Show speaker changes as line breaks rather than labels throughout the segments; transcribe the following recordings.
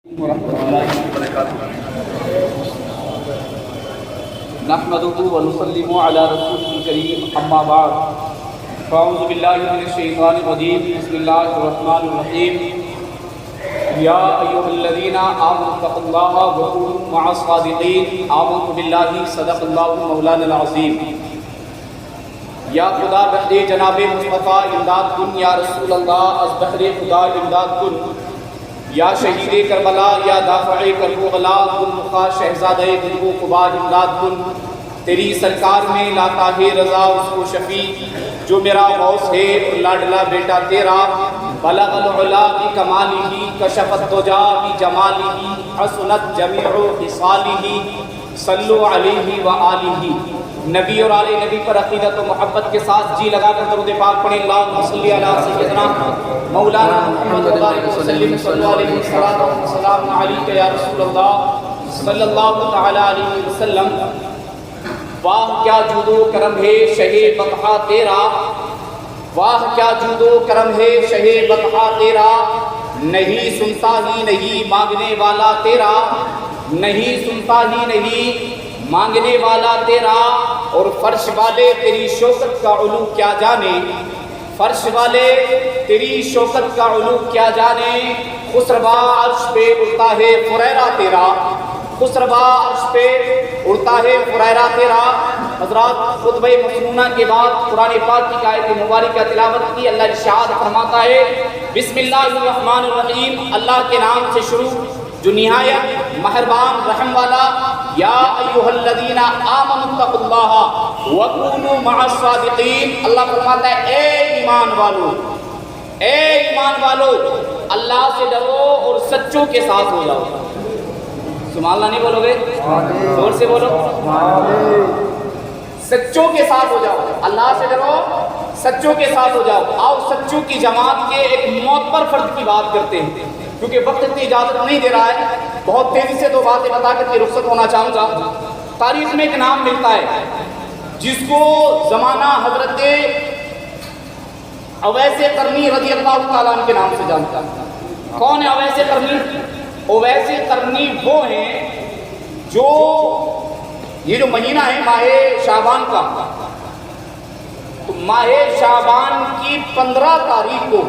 ورحمۃ اللہ وبرکاتہ نحمده ونسلم علی رسوله الکریم اما بعد فاعوذ باللہ من الشیطان الرجیم بسم اللہ الرحمن الرحیم یا ایھا الذین آمنوا اتقوا اللہ وکونوا مع الصادقین آمنت باللہ صدق اللہ مولانا العظیم یا خدا بحر جناب مصطفیٰ امداد کن یا رسول اللہ از بحر خدا امداد کن یا شہید کربلا یا دافع کرب و غلا کن مخا شہزادہ گنگ و قبا امداد کن تیری سرکار میں لاتا ہے رضا اس کو شفیع جو میرا غوث ہے اور لاڈلا بیٹا تیرا بلغ العلا بکمالہ کشف الدجا بجمالہ حسنت جمیع خصالہ صلو علیہ وآلہ نبی اور آل نبی پر عقیدت و محبت کے ساتھ جی لگا کر درود پاک پڑھیں اللہم صلی علی سیدنا مولانا محمد وبارک وسلم صلی اللہ علیہ وسلم علیک یا رسول اللہ صلی اللہ تعالی علیہ وسلم واہ کیا جود و کرم ہے شہ بطحہ تیرا واہ کیا جود و کرم ہے شہ بطحہ تیرا نہیں سنتا ہی نہیں مانگنے والا تیرا نہیں سنتا ہی نہیں مانگنے والا تیرا اور فرش والے تیری شوکت کا علو کیا جانے فرش والے تیری شوکت کا علو کیا جانے خسروا عرش پہ اڑتا ہے فریرہ تیرا خسروا عرش پہ اڑتا ہے فریرہ تیرا حضرات خطبہ مسنونہ کے بعد قرآن پاک کی آیت مبارکہ تلاوت کی اللہ ارشاد فرماتا ہے بسم اللہ الرحمن الرحیم اللہ کے نام سے شروع جو نہایت مہربان رحم والا یا ایھا الذین آمنوا اتقوا اللہ وکونوا مع الصادقین اللہ فرماتا ہے اے ایمان والو اللہ سے ڈرو اور سچوں کے ساتھ ہو جاؤ سبحان اللہ نہیں بولو گے زور سے بولو سچوں کے ساتھ ہو جاؤ اللہ سے ڈرو سچوں کے ساتھ ہو جاؤ آؤ سچوں کی جماعت کے ایک معتبر فرد کی بات کرتے ہیں کیونکہ وقت اتنی اجازت نہیں دے رہا ہے بہت تیزی سے دو باتیں بتا کر کے رخصت ہونا چاہوں گا تاریخ میں ایک نام ملتا ہے جس کو زمانہ حضرت اویس قرنی رضی اللہ تعالیٰ عنہ کے نام سے جانتا ہے کون ہے اویس قرنی اویس قرنی وہ ہیں جو یہ جو مہینہ ہے ماہ شعبان کا ماہ شعبان کی 15 تاریخ کو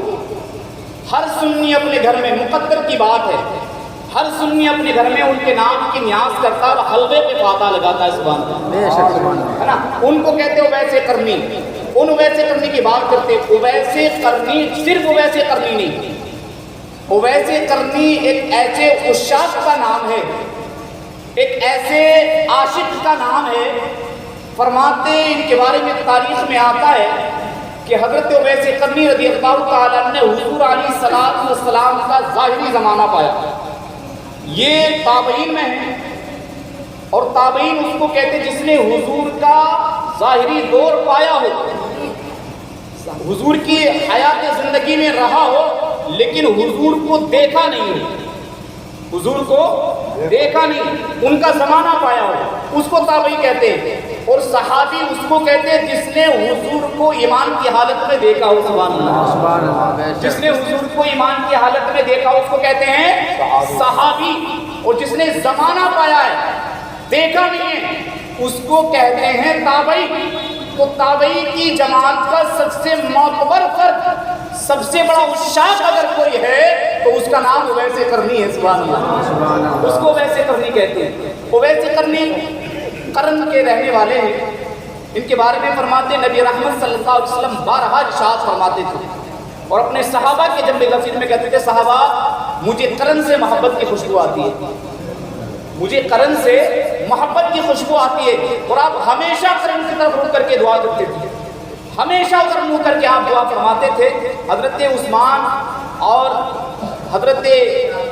ہر سنی اپنے گھر میں مقدر کی بات ہے ہر سنی اپنے گھر میں ان کے نام کی نیاز کرتا اور حلوے پہ فاتحہ لگاتا ہے سبحان اللہ ہے نا ان کو کہتے ہیں اویس قرنی ان اویس قرنی کی بات کرتے ہیں اویس قرنی صرف اویس قرنی نہیں اویس قرنی ایک ایسے عشاق کا نام ہے ایک ایسے عاشق کا نام ہے فرماتے ان کے بارے میں تاریخ میں آتا ہے کہ حضرت اویس قرنی رضی اللہ تعالیٰ نے حضور علیہ السلام کا ظاہری زمانہ پایا یہ تابعین میں ہے اور تابعین اس کو کہتے جس نے حضور کا ظاہری دور پایا ہو حضور کی حیات زندگی میں رہا ہو لیکن حضور کو دیکھا نہیں ہو حضور کو دیکھا نہیں ان کا زمانہ پایا ہو اس کو تابعی کہتے ہیں اور صحابی اس کو کہتے ہیں جس نے حضور کو ایمان کی حالت میں دیکھا ہو سبحان اللہ جس نے حضور کو ایمان کی حالت میں دیکھا ہو اس کو کہتے ہیں صحابی اور جس نے زمانہ پایا ہے دیکھا نہیں ہے اس کو کہتے ہیں تابعی تو تابعی کی جماعت کا سب سے معتبر فرد سب سے بڑا عشاق اگر کوئی ہے تو اس کا نام اویس قرنی ہے سبحان اللہ اس کو اویس قرنی کہتے ہیں اویس قرنی قرن کے رہنے والے ہیں ان کے بارے میں فرماتے ہیں نبی رحمت صلی اللہ علیہ وسلم بارہا ارشاد فرماتے تھے اور اپنے صحابہ کے جنب غفیر میں کہتے تھے صحابہ مجھے قرن سے محبت کی خوشبو آتی ہے مجھے قرن سے محبت کی خوشبو آتی ہے اور آپ ہمیشہ قرن کی طرف رخ کر کے دعا کرتے تھے ہمیشہ ادھر منہ کر کے آپ دعا فرماتے تھے حضرت عثمان اور حضرت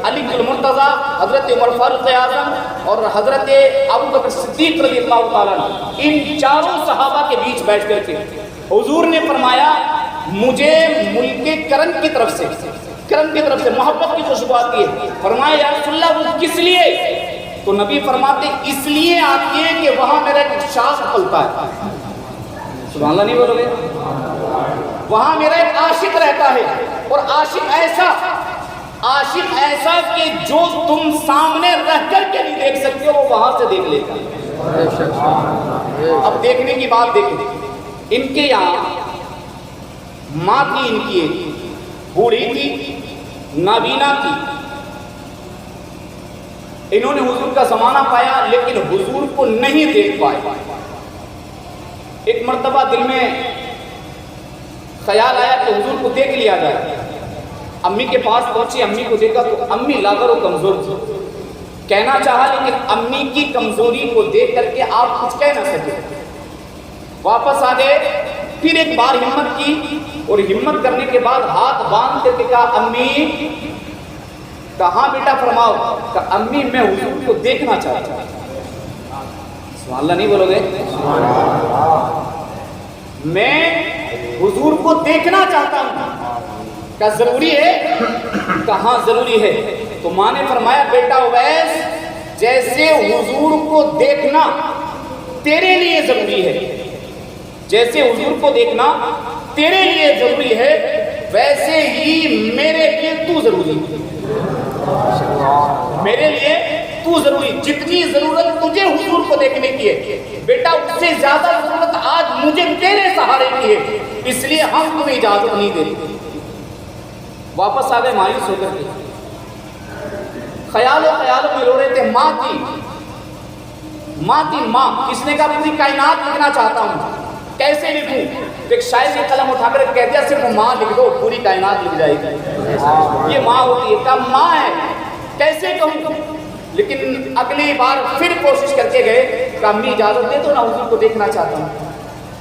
علی المرتضیٰ حضرت عمر فاروق اعظم اور حضرت ابو بکر صدیق رضی اللہ تعالیٰ ان چاروں صحابہ کے بیچ بیٹھ کر کے حضور نے فرمایا مجھے ملک کرن کی طرف سے محبت کی خوشبو آتی ہے فرمایا یا رسول اللہ وہ کس لیے تو نبی فرماتے اس لیے آتی ہے کہ وہاں میرا ایک عشاق پلتا ہے سبحان اللہ نہیں بولو گے وہاں میرا ایک عاشق رہتا ہے اور عاشق ایسا عاشق ایسا کہ جو تم سامنے رہ کر کے نہیں دیکھ سکتے ہو وہ وہاں سے دیکھ لیتا ہے۔ اب دیکھنے کی بات دیکھیں، ان کے یہاں ماں تھی، ان کی ایک بوڑھی تھی، نابینا تھی۔ انہوں نے حضور کا زمانہ پایا لیکن حضور کو نہیں دیکھ پائے۔ ایک مرتبہ دل میں خیال آیا کہ حضور کو دیکھ لیا جائے۔ امی کے پاس پہنچی، امی کو دیکھا تو امی لاغر و کمزور تھی۔ کہنا چاہا لیکن امی کی کمزوری کو دیکھ کر کے آپ کچھ کہہ نہ سکے۔ واپس آ گئے، پھر ایک بار ہمت کی اور ہمت کرنے کے بعد ہاتھ باندھ کر کے کہا امی، کہاں بیٹا فرماؤ؟ کہ امی میں حضور کو دیکھنا چاہتا ہوں۔ سبحان اللہ نہیں بولو گے؟ میں حضور کو دیکھنا چاہتا ہوں۔ کیا ضروری ہے؟ کہاں ضروری ہے؟ تو ماں نے فرمایا بیٹا اویس، جیسے حضور کو دیکھنا تیرے لیے ضروری ہے، جیسے حضور کو دیکھنا تیرے لیے ضروری ہے، ویسے ہی میرے لیے تو ضروری ہے۔ میرے لیے تو ضروری، جتنی ضرورت تجھے حضور کو دیکھنے کی ہے بیٹا، اس سے زیادہ ضرورت آج مجھے تیرے سہارے کی ہے، اس لیے ہم تمہیں اجازت نہیں دیتے۔ واپس آ گئے مایوس ہو کر کے، خیالوں میں رو رہے تھے۔ ماں تھی، کس نے کہا پوری کائنات لکھنا چاہتا ہوں، کیسے لکھوں؟ ایک شاعر نے قلم اٹھا کر کہہ دیا صرف ماں لکھ دو، پوری کائنات لکھ جائے گی۔ یہ ماں ہوتی ہے، کہا ماں ہے کیسے کہوں؟ لیکن اگلی بار پھر کوشش کر کے گئے کہ امی اجازت دے دو نا، حضور کو دیکھنا چاہتا ہوں،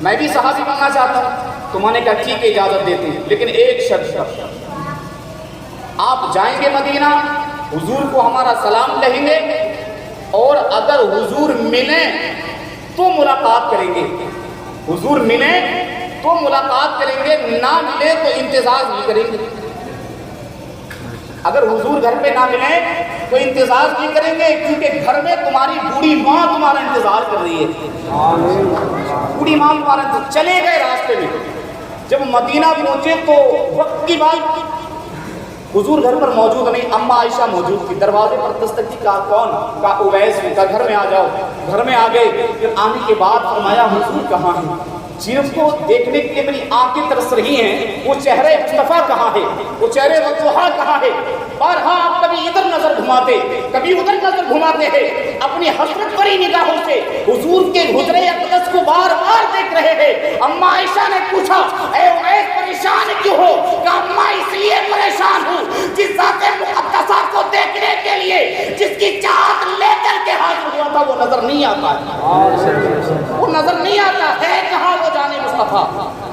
میں بھی صحابی بننا چاہتا ہوں۔ تو ماں نے کہا ٹھیک ہے اجازت دیتے ہیں، لیکن ایک شرط، آپ جائیں گے مدینہ، حضور کو ہمارا سلام کہیں گے، اور اگر حضور ملیں تو ملاقات کریں گے، حضور ملیں تو ملاقات کریں گے، نہ ملے تو انتظار نہیں کریں گے۔ اگر حضور گھر پہ نہ ملیں تو انتظار نہیں کریں گے، کیونکہ گھر میں تمہاری بوڑھی ماں تمہارا انتظار کر رہی ہے۔ بوڑھی ماں تمہارا انتظار۔ چلے گئے راستے میں، جب مدینہ پہنچے تو وقت کی بات، حضور گھر پر موجود نہیں، اماں عائشہ موجود تھی، دروازے پر دستک کی، کہا کون؟ کہا اویس، کہا گھر میں آ جاؤ۔ گھر میں آ گئے، پھر آنے کے بعد فرمایا حضور کہاں ہیں؟ جن کو دیکھنے کے لیے میری آنکھیں ترس رہی ہیں، وہ چہرے مصطفیٰ کہاں ہے؟ وہ چہرے وضحا کہاں ہے؟ بارہا آپ کبھی ادھر نظر گھماتے، کبھی ادھر نظر گھماتے ہیں، اپنی حسرت بھری نگاہوں سے حضور کے حجرے اقدس کو بار بار دیکھ رہے ہیں۔ اماں عائشہ نے پوچھا اے اویس پریشان کیوں ہو؟ کہ اماں اس لیے پریشان ہوں، جس ذات مقدسہ کو دیکھنے کے لیے جس کی چاہت لے کر کے حاضر ہوا تھا وہ نظر نہیں آتا، وہ نظر نہیں آتا ہے۔ کہاں وہ جانے مصطفیٰ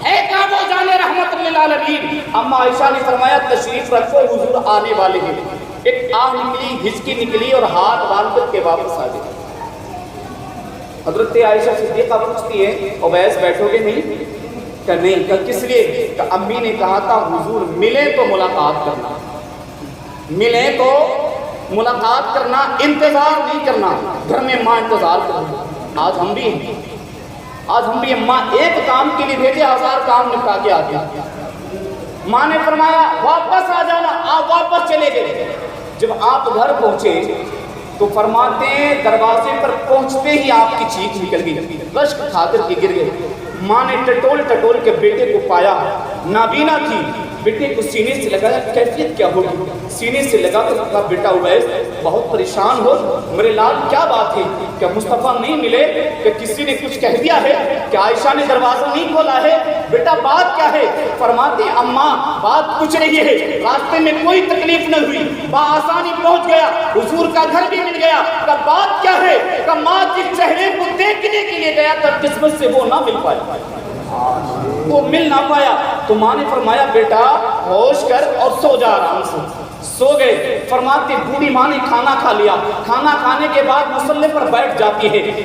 ہے، کہاں وہ جانے رحمت للعالمین؟ اماں عائشہ نے فرمایا تشریف رکھو، حضور آنے والے ہیں۔ ایک آہ نکلی، ہچکی نکلی اور ہاتھ باندھ کر کے واپس آ گئے۔ حضرت عائشہ صدیقہ پوچھتی ہے اویس بیٹھو گے نہیں؟ کہ نہیں۔ کہ کس لیے؟ کہ امی نے کہا تھا حضور ملیں تو ملاقات کرنا، ملیں تو ملاقات کرنا، انتظار نہیں کرنا۔ گھر میں ماں انتظار کرنا۔ آج ہم بھی ہیں، ماں ایک کام کے لیے بھیجے، 1000 کام نپٹا کے آتے ہیں۔ ماں نے فرمایا واپس آ جانا، آپ واپس چلے گئے۔ جب آپ گھر پہنچے تو فرماتے ہیں دروازے پر پہنچتے ہی آپ کی چیخ نکل گئی، رشک کھا کر کے گر گئے۔ ماں نے ٹٹول کے بیٹے کو پایا، نابینا تھی، بیٹے کو سینے سے لگایا، کیفیت کیا ہوگی؟ سینے سے لگا تو کہا بیٹا اویس بہت پریشان ہو میرے لال، کیا بات ہے؟ کیا مصطفیٰ نہیں ملے؟ کہ کسی نے کچھ کہہ دیا ہے؟ کہ عائشہ نے دروازہ نہیں کھولا ہے؟ بیٹا بات کیا ہے؟ فرماتے اماں بات کچھ نہیں ہے، راستے میں کوئی تکلیف نہ ہوئی، بآسانی پہنچ گیا، حضور کا گھر بھی مل گیا۔ کہ بات کیا ہے؟ کہ ماں جس چہرے کو دیکھنے کے لیے گیا تھا قسمت سے وہ نہ مل پایا، وہ مل نہ پایا۔ تو ماں نے فرمایا بیٹا ہوش کر اور سو جا آرام سے۔ سو گئے۔ فرماتے بوڑھی ماں نے کھانا کھا لیا، کھانا کھانے کے بعد مصلی پر بیٹھ جاتی ہے،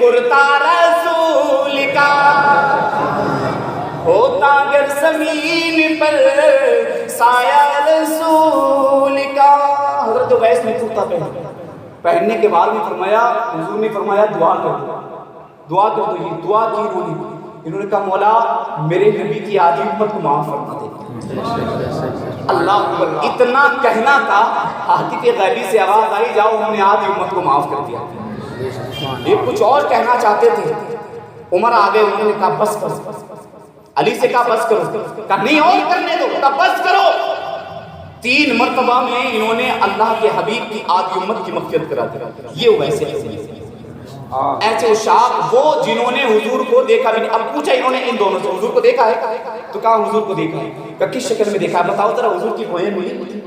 کرتا رسول کا ہوتا گر زمین پر سایہ رسول کا. حضرت اویس نے کرتا پہننے کے بعد میں فرمایا, حضور نے فرمایا دعا کر دو, دعا کر دو. یہ دعا کی انہوں نے کہا مولا میرے نبی کی آدھی امت کو معاف فرما دے. اللہ اکبر. اتنا کہنا تھا, ہاتھی کے غیبی سے آواز آئی جاؤ ہم نے آدھی امت کو معاف کر دیا. یہ کچھ اور کہنا چاہتے تھے, عمر آگے انہوں نے کہا بس کرو. علی سے کہا بس کرو, کہا نہیں اور کرنے دو, کہا بس کرو. 3 مرتبہ میں انہوں نے اللہ کے حبیب کی آدھی امت کی مغفرت کرا دی. یہ ویسے ایسے اشاق وہ جنہوں نے حضور کو دیکھا بھی نہیں. اب پوچھا انہوں نے ان دونوں سے حضور کو دیکھا ہے, تو کہا حضور کو دیکھا ہے. کہا کس شکل میں دیکھا ہے بتاؤ ذرا. حضور کی بھویں ملی,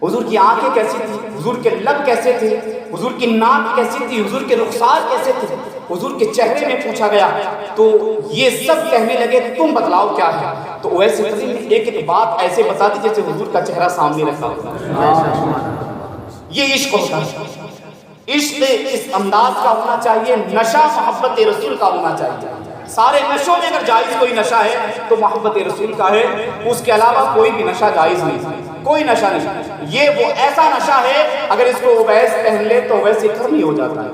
حضور کی آنکھیں کیسی تھی, حضور کے لب کیسے تھے, حضور کی ناک کیسی تھی, حضور کے رخسار کیسے تھے, حضور کے چہرے میں پوچھا گیا. تو یہ سب کہنے لگے تم بتلاؤ کیا ہے. تو اویس قرنی نے ایک ایک بات ایسے بتا دی جیسے حضور کا چہرہ سامنے رکھا ہوتا. یہ عشق ہوتا ہے. عشق اس انداز کا ہونا چاہیے, نشہ محبت رسول کا ہونا چاہیے. سارے نشوں میں اگر جائز کوئی نشہ ہے تو محبت رسول کا ہے, اس کے علاوہ کوئی بھی نشہ جائز نہیں, کوئی نشہ نہیں. یہ وہ ایسا نشہ ہے اگر اس کو اویس پہن لے تو اویس قرنی ہو جاتا ہے,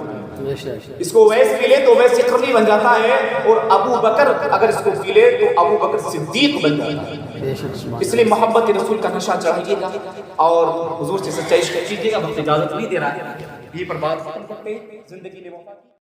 اس کو اویس پی لے تو اویس قرنی بن جاتا ہے, اور ابو بکر اگر اس کو پی لے تو ابو بکر صدیق بن جاتا ہے. اس لیے محبت رسول کا نشہ چاہیے گا اور حضور سے سچا عشق کیجیے گا. وقت اجازت نہیں دے رہا ہے, یہ پر بات ختم کرتے ہیں. زندگی نے